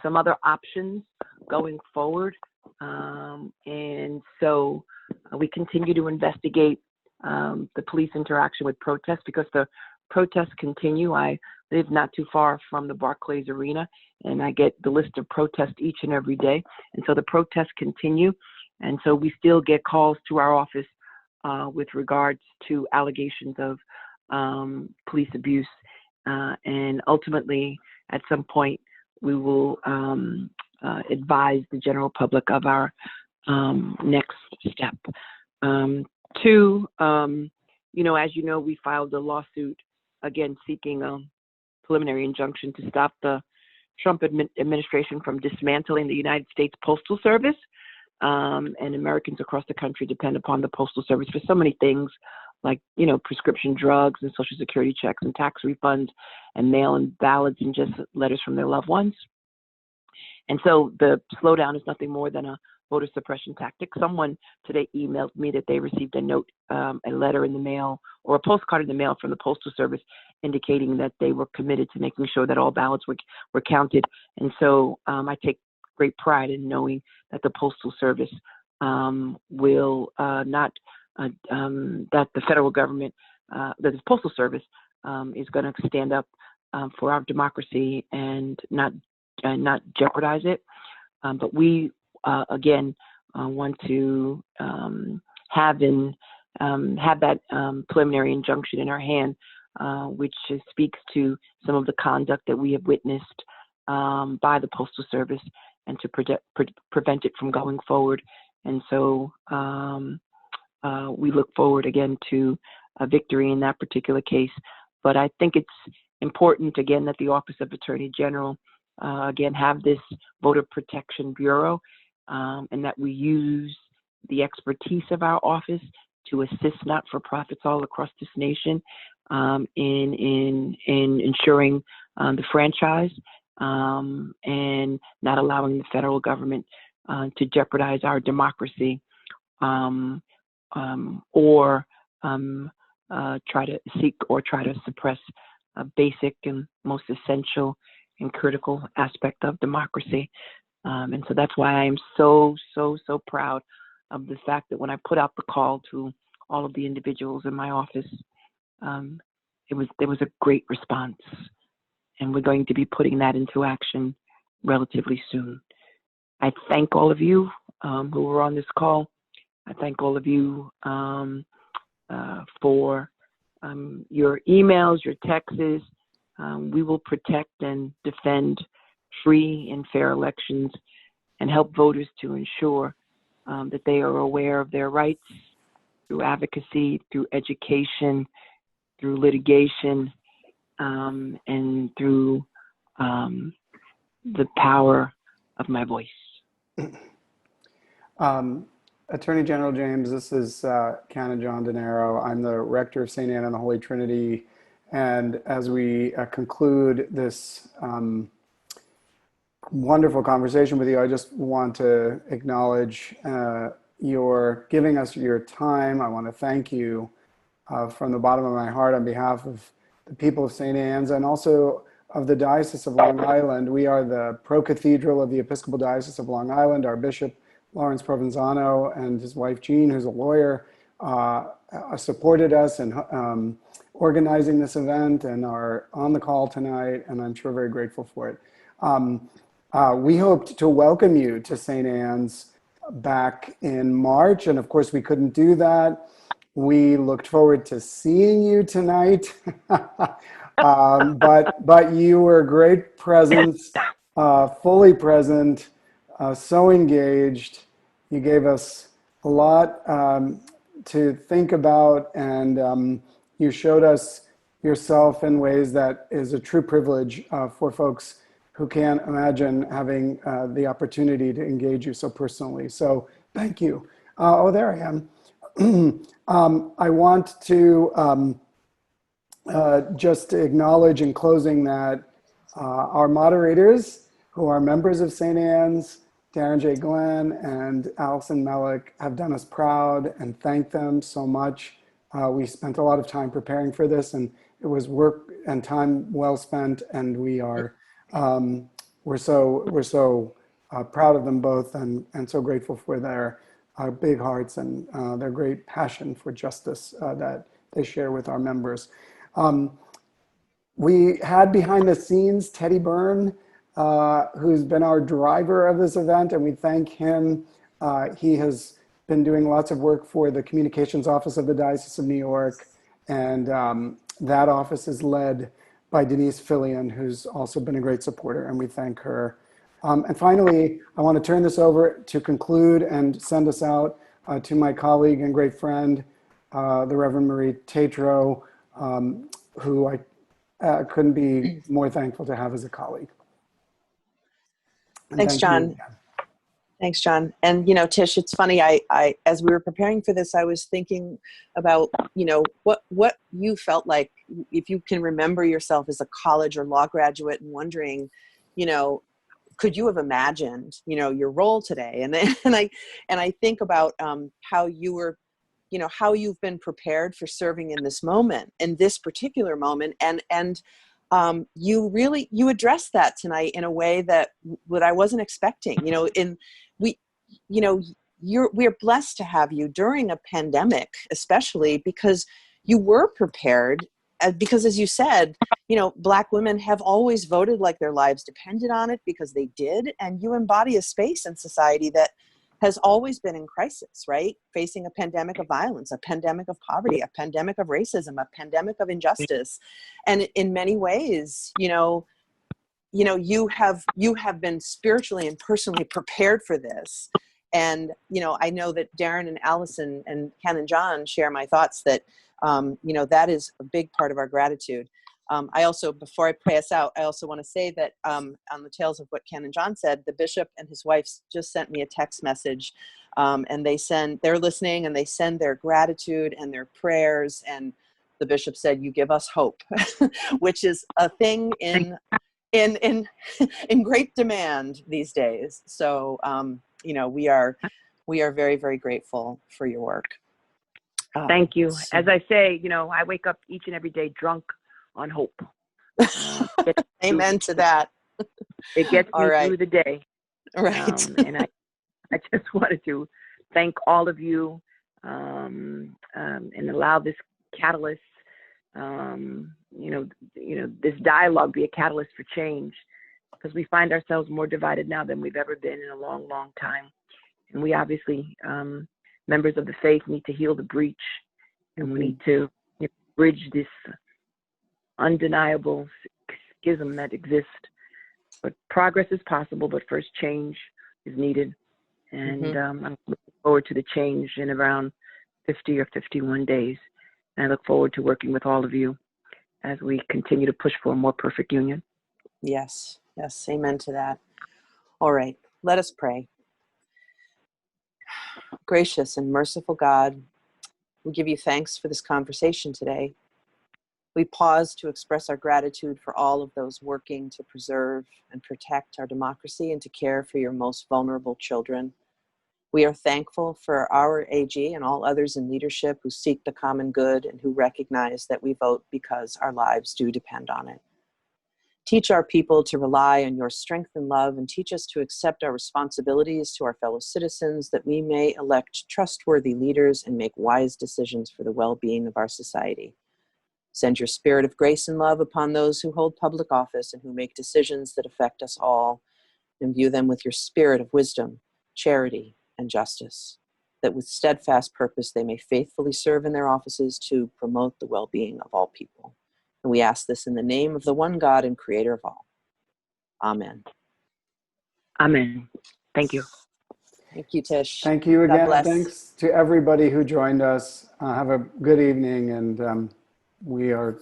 some other options going forward, and so we continue to investigate the police interaction with protests, because the protests continue. I live not too far from the Barclays Arena, and I get the list of protests each and every day, and so the protests continue, and so we still get calls to our office with regards to allegations of police abuse, and ultimately, at some point, we will advise the general public of our next step. Two, as you know, we filed a lawsuit again seeking a preliminary injunction to stop the Trump administration from dismantling the United States Postal Service. And Americans across the country depend upon the Postal Service for so many things, like, prescription drugs and Social Security checks and tax refunds and mail-in ballots and just letters from their loved ones. And so the slowdown is nothing more than a voter suppression tactic. Someone today emailed me that they received a note, a letter in the mail, or a postcard in the mail from the Postal Service indicating that they were committed to making sure that all ballots were counted. And so I take great pride in knowing that the Postal Service will not, that the federal government, that the Postal Service is going to stand up for our democracy and not jeopardize it. But we, again, want to have that preliminary injunction in our hand, which speaks to some of the conduct that we have witnessed by the Postal Service and to prevent it from going forward. And so we look forward again to a victory in that particular case. But I think it's important, again, that the Office of Attorney General, again, have this Voter Protection Bureau, and that we use the expertise of our office to assist not-for-profits all across this nation in ensuring the franchise and not allowing the federal government to jeopardize our democracy or try to seek or try to suppress a basic and most essential and critical aspect of democracy. And so that's why I am so proud of the fact that when I put out the call to all of the individuals in my office, there was a great response. And we're going to be putting that into action relatively soon. I thank all of you who were on this call. I thank all of you for your emails, your texts. We will protect and defend free and fair elections and help voters to ensure that they are aware of their rights through advocacy, through education, through litigation, and through the power of my voice. Attorney General James, this is Canon John Denaro. I'm the rector of St. Anne and the Holy Trinity. And as we conclude this wonderful conversation with you, I just want to acknowledge your giving us your time. I want to thank you from the bottom of my heart on behalf of the people of St. Anne's and also of the Diocese of Long Island. We are the pro-cathedral of the Episcopal Diocese of Long Island. Our Bishop, Lawrence Provenzano, and his wife, Jean, who's a lawyer, supported us in organizing this event and are on the call tonight, and I'm sure very grateful for it. We hoped to welcome you to St. Anne's back in March, and of course we couldn't do that. We looked forward to seeing you tonight, but you were a great presence, fully present, so engaged. You gave us a lot to think about, and you showed us yourself in ways that is a true privilege for folks who can't imagine having the opportunity to engage you so personally. So thank you. Oh, there I am. I want to just acknowledge in closing that our moderators, who are members of St. Anne's, Darren J. Glenn and Allison Melick, have done us proud, and thank them so much. We spent a lot of time preparing for this, and it was work and time well spent, and we're so proud of them both, and so grateful for their big hearts and their great passion for justice that they share with our members. We had behind the scenes Teddy Byrne, who's been our driver of this event, and we thank him. He has been doing lots of work for the Communications Office of the Diocese of New York, and that office is led by Denise Fillion, who's also been a great supporter, and we thank her. And finally, I want to turn this over to conclude and send us out to my colleague and great friend, the Reverend Marie Tatro, who I couldn't be more thankful to have as a colleague. And Thanks, thank you John. again. Thanks, John. And, Tish, it's funny. I, as we were preparing for this, I was thinking about, what you felt like, if you can remember yourself as a college or law graduate, and wondering, could you have imagined, your role today? And then, and I think about how you were, how you've been prepared for serving in this moment, in this particular moment, and you addressed that tonight in a way that I wasn't expecting. We're blessed to have you during a pandemic, especially because you were prepared. Because, as you said, Black women have always voted like their lives depended on it, because they did, and you embody a space in society that has always been in crisis, right? Facing a pandemic of violence, a pandemic of poverty, a pandemic of racism, a pandemic of injustice. And in many ways, you have been spiritually and personally prepared for this. And, I know that Darren and Allison and Ken and John share my thoughts that, that is a big part of our gratitude. I also, before I pray us out, I also want to say that on the tails of what Ken and John said, the bishop and his wife just sent me a text message, and they're listening, and they send their gratitude and their prayers. And the bishop said, "You give us hope," which is a thing in great demand these days. So, we are very, very grateful for your work. Thank you. As I say, I wake up each and every day drunk on hope. Amen to that. It gets me right. through the day. Right. And I just wanted to thank all of you, and allow this catalyst, this dialogue be a catalyst for change, because we find ourselves more divided now than we've ever been in a long, long time. And we obviously, members of the faith, need to heal the breach, and we need to bridge this undeniable schism that exists. But progress is possible, but first change is needed. And I'm looking forward to the change in around 50 or 51 days. And I look forward to working with all of you as we continue to push for a more perfect union. Yes. Yes. Amen to that. All right. Let us pray. Gracious and merciful God, we give you thanks for this conversation today. We pause to express our gratitude for all of those working to preserve and protect our democracy and to care for your most vulnerable children. We are thankful for our AG and all others in leadership who seek the common good and who recognize that we vote because our lives do depend on it. Teach our people to rely on your strength and love, and teach us to accept our responsibilities to our fellow citizens, that we may elect trustworthy leaders and make wise decisions for the well-being of our society. Send your spirit of grace and love upon those who hold public office and who make decisions that affect us all. Imbue them with your spirit of wisdom, charity, and justice, that with steadfast purpose they may faithfully serve in their offices to promote the well-being of all people. And we ask this in the name of the one God and creator of all. Amen. Amen. Thank you. Thank you, Tish. Thank you God again. bless. Thanks to everybody who joined us. Have a good evening, and we are,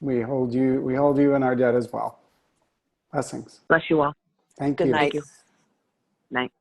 we hold you in our debt as well. Blessings. Bless you all. Thank Good you. night. Thank you. Night.